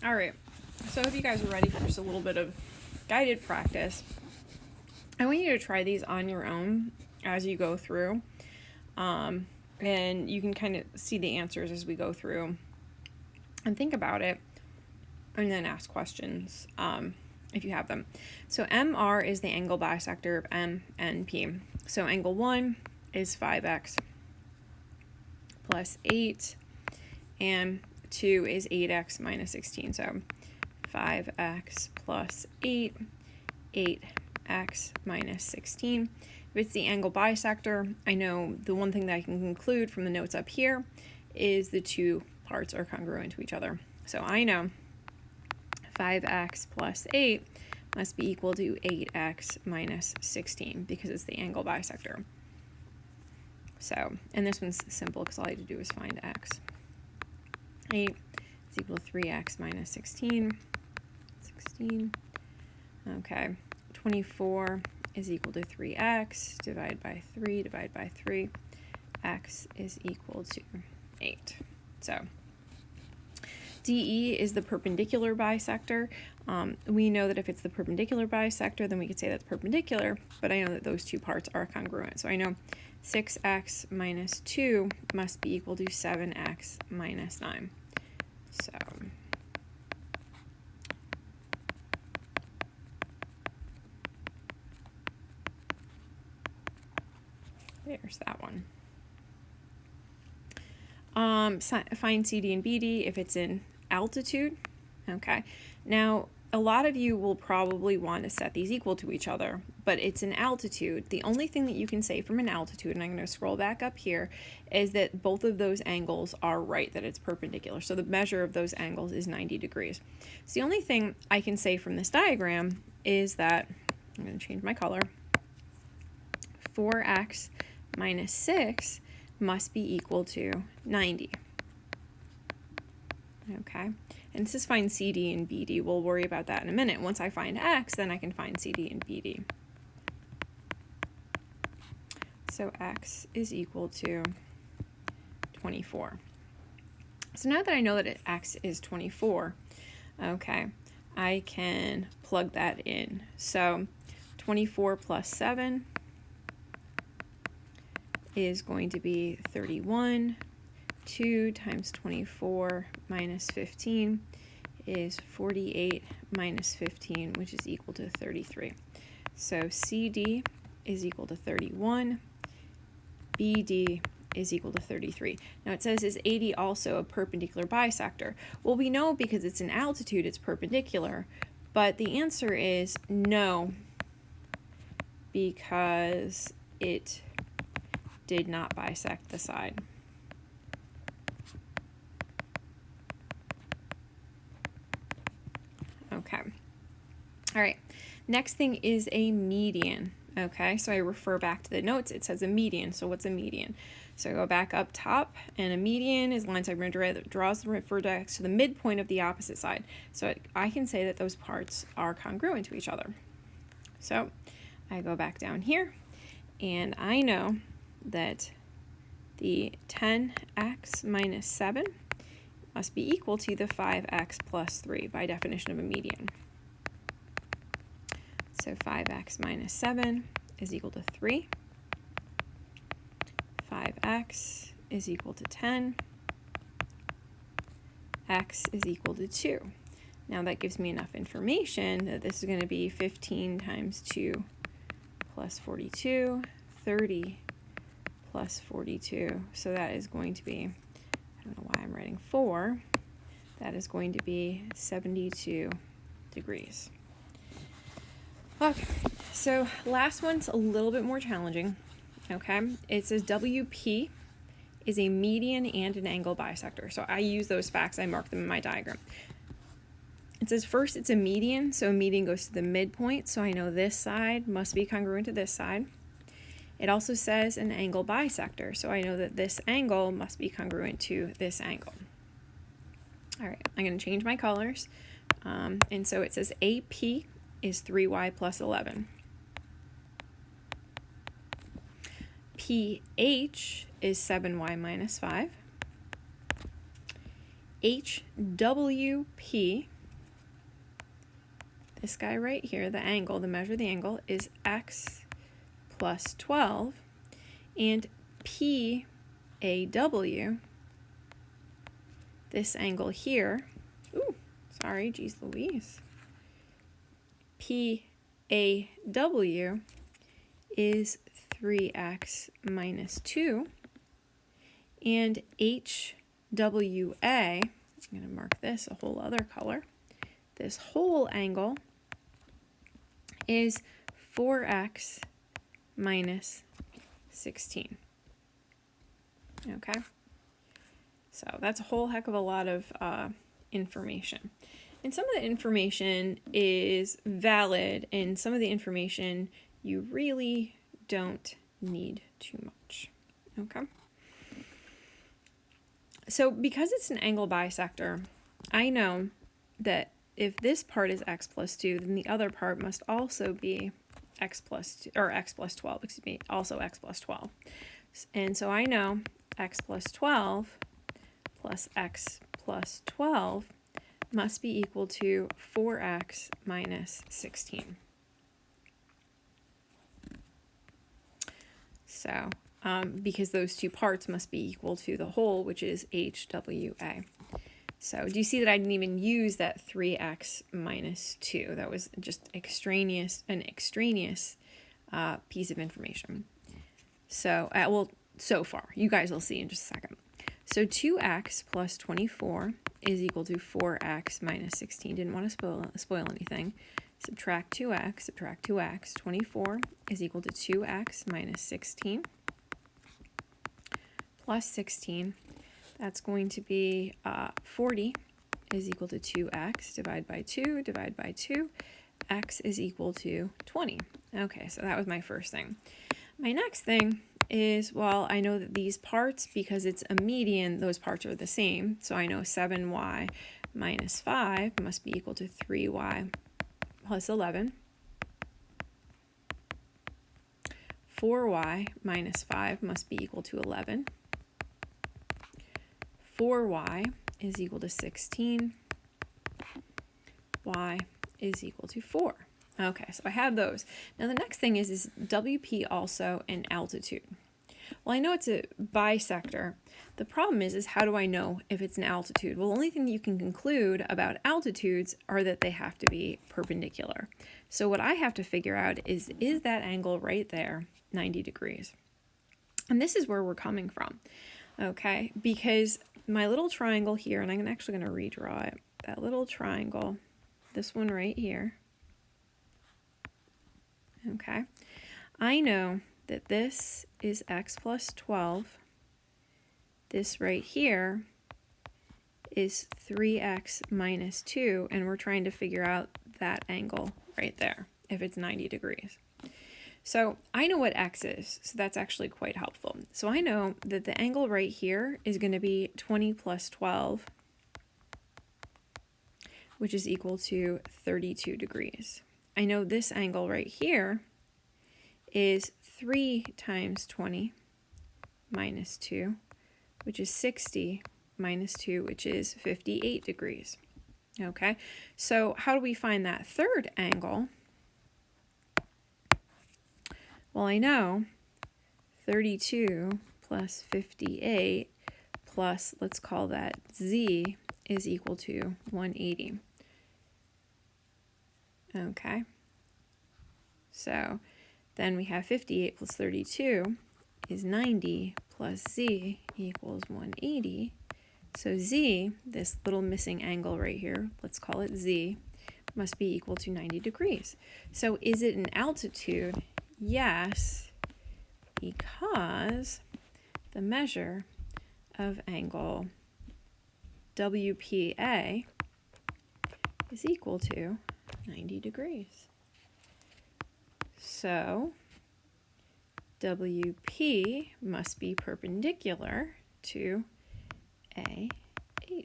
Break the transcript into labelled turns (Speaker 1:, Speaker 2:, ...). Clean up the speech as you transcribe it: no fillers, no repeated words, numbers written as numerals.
Speaker 1: All right, so I hope you guys are ready for just a little bit of guided practice. I want you to try these on your own as you go through, and you can kind of see the answers as we go through and think about it, and then ask questions if you have them. So MR is the angle bisector of M and P. So angle 1 is 5x plus 8, and 2 is 8x minus 16. So 5x plus 8, 8x minus 16. If it's the angle bisector, I know the one thing that I can conclude from the notes up here is the two parts are congruent to each other. So I know 5x plus 8 must be equal to 8x minus 16 because it's the angle bisector. So, and this one's simple because all I had to do is find x. 8 is equal to 3x minus 16. 16. Okay. 24 is equal to 3x divided by 3 divided by 3. X is equal to 8. So DE is the perpendicular bisector. We know that if it's the perpendicular bisector, then we could say that's perpendicular, but I know that those two parts are congruent. So I know 6x minus 2 must be equal to 7x minus 9. So there's that one. Find CD and BD if it's in altitude. Okay. Now, a lot of you will probably want to set these equal to each other, but it's in altitude. The only thing that you can say from an altitude, and I'm going to scroll back up here, is that both of those angles are right, that it's perpendicular. So the measure of those angles is 90 degrees. So the only thing I can say from this diagram is that, I'm going to change my color, 4x minus 6 must be equal to 90. Okay. And this is find CD and BD. We'll worry about that in a minute. Once I find X, then I can find CD and BD. So X is equal to 24. So now that I know that X is 24, okay, I can plug that in. So 24 plus 7 is going to be 31. 2 times 24 minus 15 is 48 minus 15, which is equal to 33. So CD is equal to 31. BD is equal to 33. Now it says, is AD also a perpendicular bisector? Well, we know because it's in altitude, it's perpendicular, but the answer is no, because it did not bisect the side. Okay. All right. Next thing is a median. Okay, so I refer back to the notes. It says a median. So what's a median? So I go back up top, and a median is line segment that draws the vertex to the midpoint of the opposite side. So I can say that those parts are congruent to each other. So I go back down here, and I know that the 10x minus 7 must be equal to the 5x plus 3 by definition of a median. So 5x minus 7 is equal to 3. 5x is equal to 10. X is equal to 2. Now that gives me enough information that this is going to be 15 times 2 plus 42, 30 plus 42. So that is going to be, I don't know why I'm writing 4, that is going to be 72 degrees. Okay, so last one's a little bit more challenging, okay? It says WP is a median and an angle bisector. So I use those facts, I mark them in my diagram. It says first it's a median, so a median goes to the midpoint, so I know this side must be congruent to this side. It also says an angle bisector, so I know that this angle must be congruent to this angle. All right, I'm going to change my colors. And so it says AP is 3y plus 11. PH is 7y minus 5. HWP this guy right here, the angle, the measure of the angle is x plus 12, and PAW, this angle here, ooh, sorry, geez Louise, PAW is 3x minus 2, and HWA, I'm going to mark this a whole other color, this whole angle is 4x minus 16. Okay, so that's a whole heck of a lot of information. And some of the information is valid, and some of the information you really don't need too much. Okay. So because it's an angle bisector, I know that if this part is x plus 2, then the other part must also be x plus 2, or x plus 12, excuse me, also x plus 12. And so I know x plus 12 plus x plus 12 must be equal to 4x minus 16. So, because those two parts must be equal to the whole, which is HWA. So do you see that I didn't even use that 3x minus 2? That was just an extraneous piece of information. So, well, so far, you guys will see in just a second. So 2x plus 24 is equal to 4x minus 16. Didn't want to spoil anything. Subtract 2x, 24 is equal to 2x minus 16 plus 16. That's going to be 40 is equal to 2x, divide by 2, x is equal to 20. Okay, so that was my first thing. My next thing is, well, I know that these parts, because it's a median, those parts are the same. So I know 7y minus 5 must be equal to 3y plus 11. 4y minus 5 must be equal to 11. 4y is equal to 16. Y is equal to 4. Okay, so I have those. Now the next thing is WP also an altitude? Well, I know it's a bisector. The problem is how do I know if it's an altitude? Well, the only thing you can conclude about altitudes are that they have to be perpendicular. So what I have to figure out is that angle right there 90 degrees? And this is where we're coming from, okay? Because my little triangle here, and I'm actually going to redraw it, that little triangle, this one right here, okay? I know that this is x plus 12. This right here is 3x minus 2, and we're trying to figure out that angle right there, if it's 90 degrees. So I know what x is, so that's actually quite helpful. So I know that the angle right here is going to be 20 plus 12, which is equal to 32 degrees. I know this angle right here is 3 times 20 minus 2, which is 60 minus 2, which is 58 degrees. Okay, so how do we find that third angle? Well, I know 32 plus 58 plus, let's call that z, is equal to 180. Okay, so then we have 58 plus 32 is 90 plus z equals 180. So z, this little missing angle right here, let's call it z, must be equal to 90 degrees. So is it an altitude? Yes, because the measure of angle WPA is equal to 90 degrees. So WP must be perpendicular to AH.